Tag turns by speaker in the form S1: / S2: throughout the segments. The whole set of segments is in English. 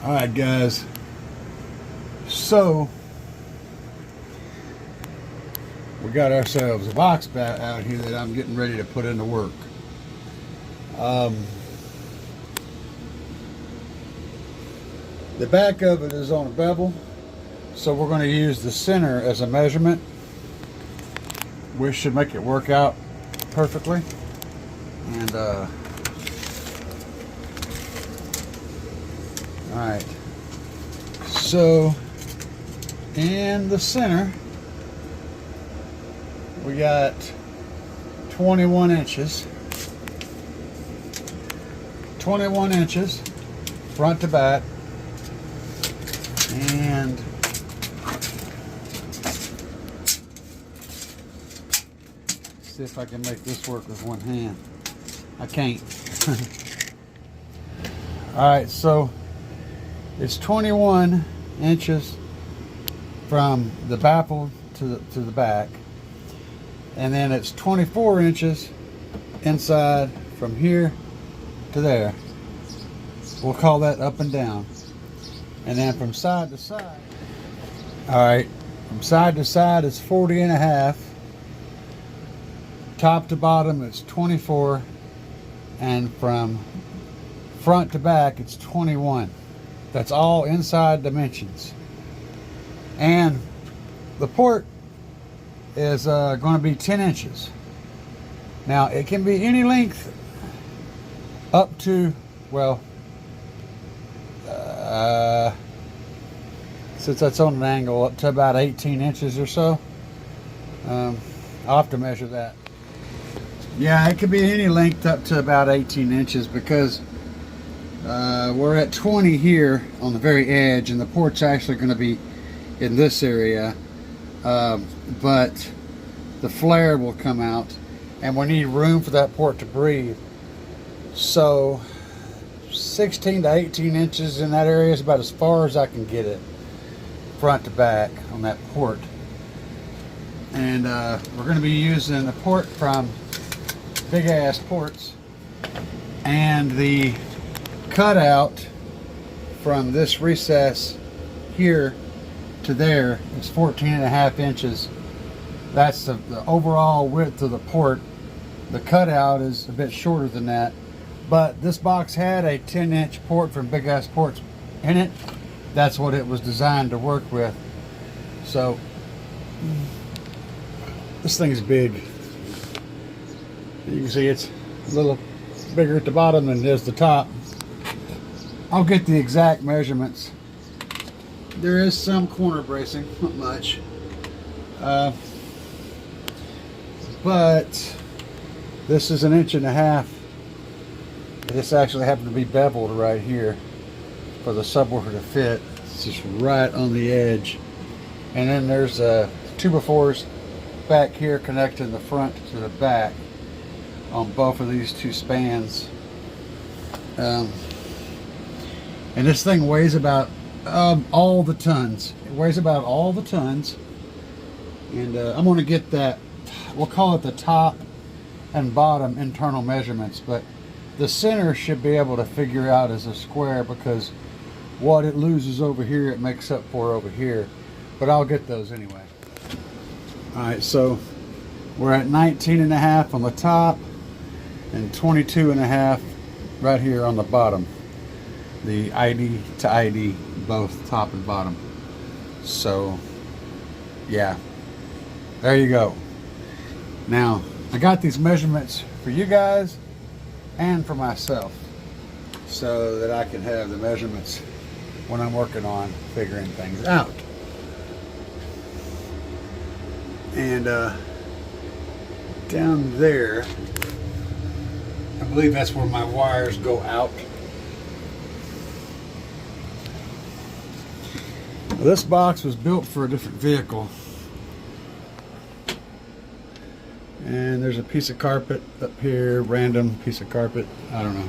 S1: Alright guys, so we got ourselves a box out here that I'm getting ready to put into work. The back of it is on a bevel, so we're going to use the center as a measurement. We should make it work out perfectly. And alright, so in the center we got 21 inches. 21 inches front to back. And see if I can make this work with one hand. I can't. Alright, so it's 21 inches from the baffle to the back, and then it's 24 inches inside from here to there. We'll call that up and down. And then from side to side, alright, from side to side it's 40 and a half. Top to bottom it's 24. And from front to back it's 21. That's all inside dimensions. And the port is going to be 10 inches. Now it can be any length up to, well, since that's on an angle, up to about 18 inches or so. I'll have to measure that. Yeah, it could be any length up to about 18 inches because we're at 20 here on the very edge, and the port's actually going to be in this area, but the flare will come out and we need room for that port to breathe. So 16 to 18 inches in that area is about as far as I can get it front to back on that port. And we're going to be using the port from Big Ass Ports, and the cutout from this recess here to there is 14 and a half inches. That's the overall width of the port. The cutout is a bit shorter than that, but this box had a 10-inch port from Big Ass Ports in it. That's what it was designed to work with. So this thing is big. You can see it's a little bigger at the bottom than it is the top. I'll get the exact measurements. There is some corner bracing, not much. But this is 1.5 inches. This actually happened to be beveled right here for the subwoofer to fit. It's just right on the edge. And then there's 2x4s back here connecting the front to the back on both of these two spans. And this thing weighs about all the tons. It weighs about all the tons. And I'm going to get that, we'll call it the top and bottom internal measurements, but the center should be able to figure out as a square, because what it loses over here it makes up for over here. But I'll get those anyway. Alright, so we're at 19 and a half on the top and 22 and a half right here on the bottom. The ID to ID, both top and bottom. So yeah, there you go. Now I got these measurements for you guys and for myself, so that I can have the measurements when I'm working on figuring things out. And down there, I believe that's where my wires go out. This box was built for a different vehicle. And there's a piece of carpet up here, random piece of carpet, I don't know.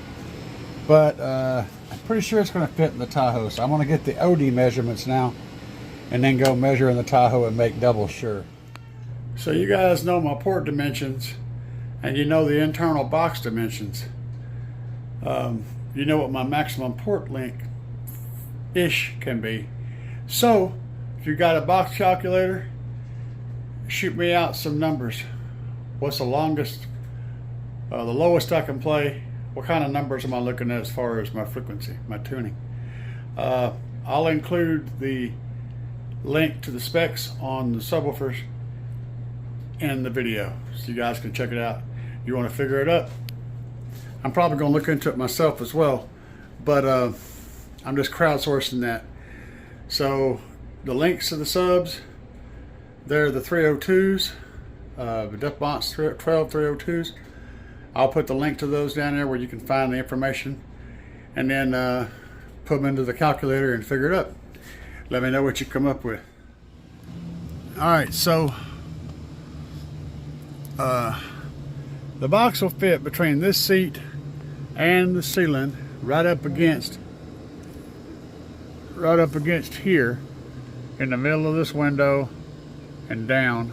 S1: But I'm pretty sure it's going to fit in the Tahoe. So I'm going to get the OD measurements now and then go measure in the Tahoe and make double sure. So you guys know my port dimensions, and you know the internal box dimensions. You know what my maximum port length ish can be. So if you got a box calculator, shoot me out some numbers. What's the longest, the lowest I can play? What kind of numbers am I looking at as far as my frequency, my tuning? I'll include the link to the specs on the subwoofers in the video, so you guys can check it out. You want to figure it up? I'm probably going to look into it myself as well, but I'm just crowdsourcing that. So the links to the subs, they're the 302s, the P.O.Box 12 302s. I'll put the link to those down there where you can find the information, and then put them into the calculator and figure it up. Let me know what you come up with. Alright, so the box will fit between this seat and the ceiling, right up against here in the middle of this window and down.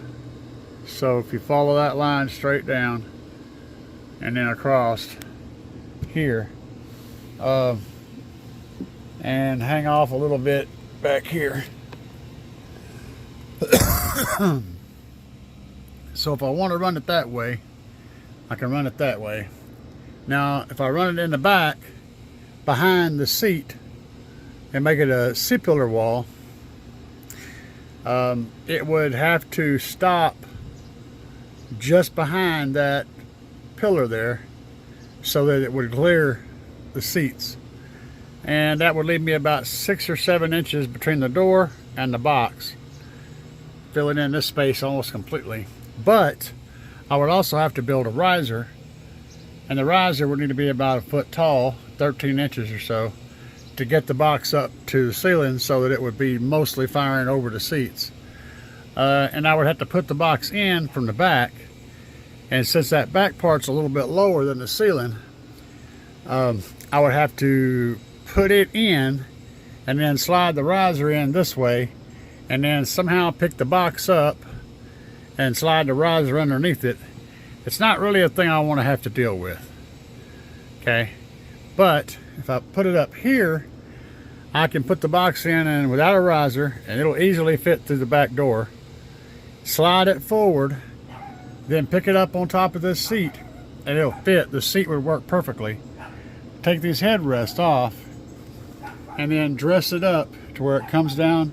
S1: So if you follow that line straight down and then across here, and hang off a little bit back here. So if I want to run it that way, I can run it that way. Now if I run it in the back behind the seat and make it a C-pillar wall, it would have to stop just behind that pillar there so that it would clear the seats, and that would leave me about 6 or 7 inches between the door and the box, filling in this space almost completely. But I would also have to build a riser, and the riser would need to be about 1 foot tall, 13 inches or so, to get the box up to the ceiling so that it would be mostly firing over the seats. And I would have to put the box in from the back, and since that back part's a little bit lower than the ceiling, I would have to put it in and then slide the riser in this way, and then somehow pick the box up and slide the riser underneath it. It's not really a thing I want to have to deal with, okay? But if I put it up here, I can put the box in and without a riser, and it'll easily fit through the back door. Slide it forward, then pick it up on top of this seat, and it'll fit. The seat would work perfectly. Take these headrests off, and then dress it up to where it comes down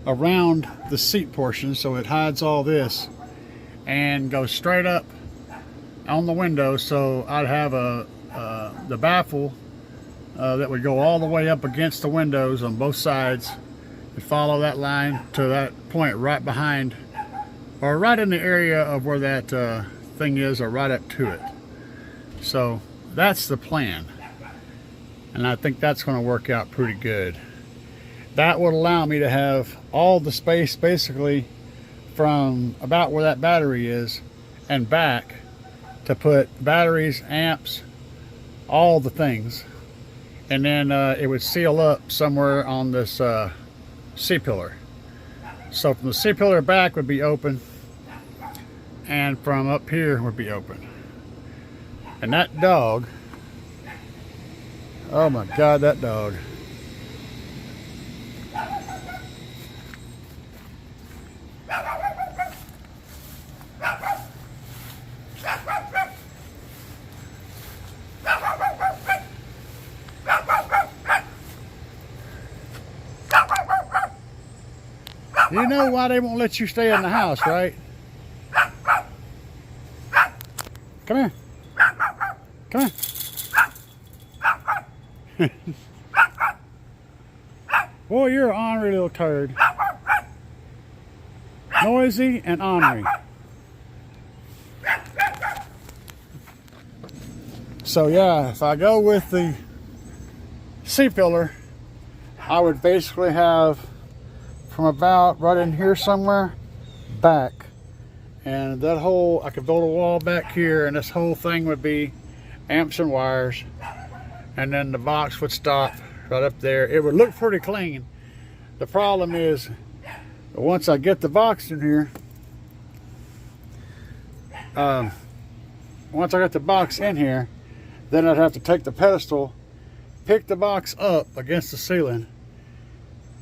S1: around the seat portion so it hides all this, and goes straight up on the window. So I'd have the baffle that would go all the way up against the windows on both sides, and follow that line to that point right behind, or right in the area of where that thing is, or right up to it. So that's the plan, and I think that's going to work out pretty good. That would allow me to have all the space basically from about where that battery is and back to put batteries, amps, all the things, and then it would seal up somewhere on this C-pillar. So from the C-pillar back would be open, and from up here would be open. And that dog, oh my God, that dog. You know why they won't let you stay in the house, right? Come here. Come here. Boy, you're an ornery little turd. Noisy and ornery. So yeah, if I go with the C-pillar, I would basically have from about right in here somewhere back, and that whole, I could build a wall back here, and this whole thing would be amps and wires, and then the box would stop right up there. It would look pretty clean. The problem is, once I get the box in here, once I got the box in here, then I'd have to take the pedestal, pick the box up against the ceiling,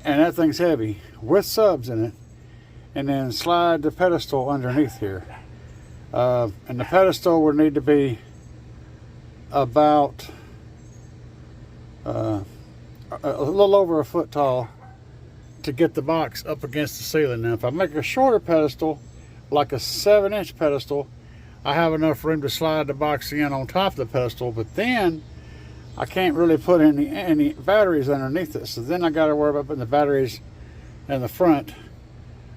S1: and that thing's heavy, with subs in it, and then slide the pedestal underneath here. And the pedestal would need to be about a little over a foot tall to get the box up against the ceiling. Now if I make a shorter pedestal, like a 7-inch pedestal, I have enough room to slide the box in on top of the pedestal, but then I can't really put any batteries underneath it. So then I got to worry about putting the batteries in the front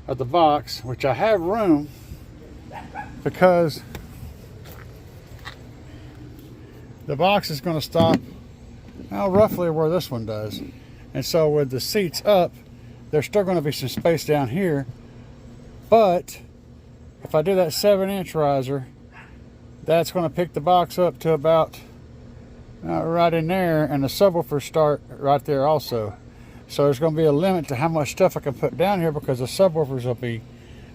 S1: of the box, which I have room because the box is going to stop roughly where this one does. And so with the seats up, there's still going to be some space down here. But if I do that 7-inch riser, that's going to pick the box up to about right in there, and the subwoofers start right there also. So there's going to be a limit to how much stuff I can put down here, because the subwoofers will be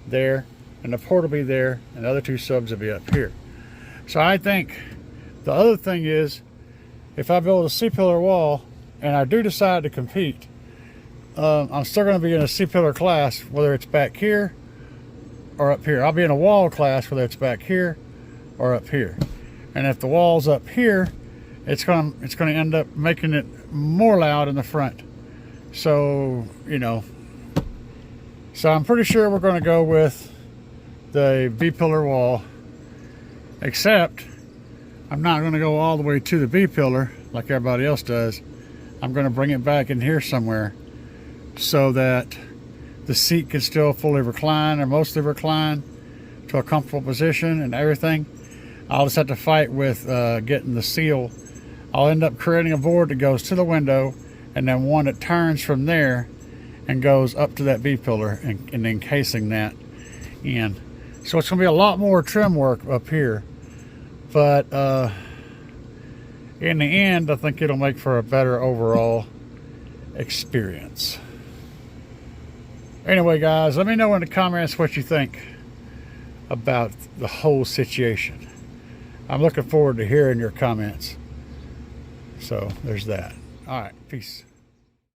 S1: there and the port will be there and the other two subs will be up here. So I think the other thing is, if I build a C-pillar wall and I do decide to compete, I'm still going to be in a C-pillar class, whether it's back here or up here. I'll be in a wall class, whether it's back here or up here. And if the wall's up here, it's going to end up making it more loud in the front. So, you know, so I'm pretty sure we're going to go with the B-pillar wall, except I'm not going to go all the way to the B-pillar like everybody else does. I'm going to bring it back in here somewhere so that the seat can still fully recline or mostly recline to a comfortable position and everything. I'll just have to fight with getting the seal. I'll end up creating a board that goes to the window, and then one that turns from there and goes up to that B-pillar, and encasing that in. So it's going to be a lot more trim work up here. But in the end, I think it'll make for a better overall experience. Anyway, guys, let me know in the comments what you think about the whole situation. I'm looking forward to hearing your comments. So there's that. All right, peace.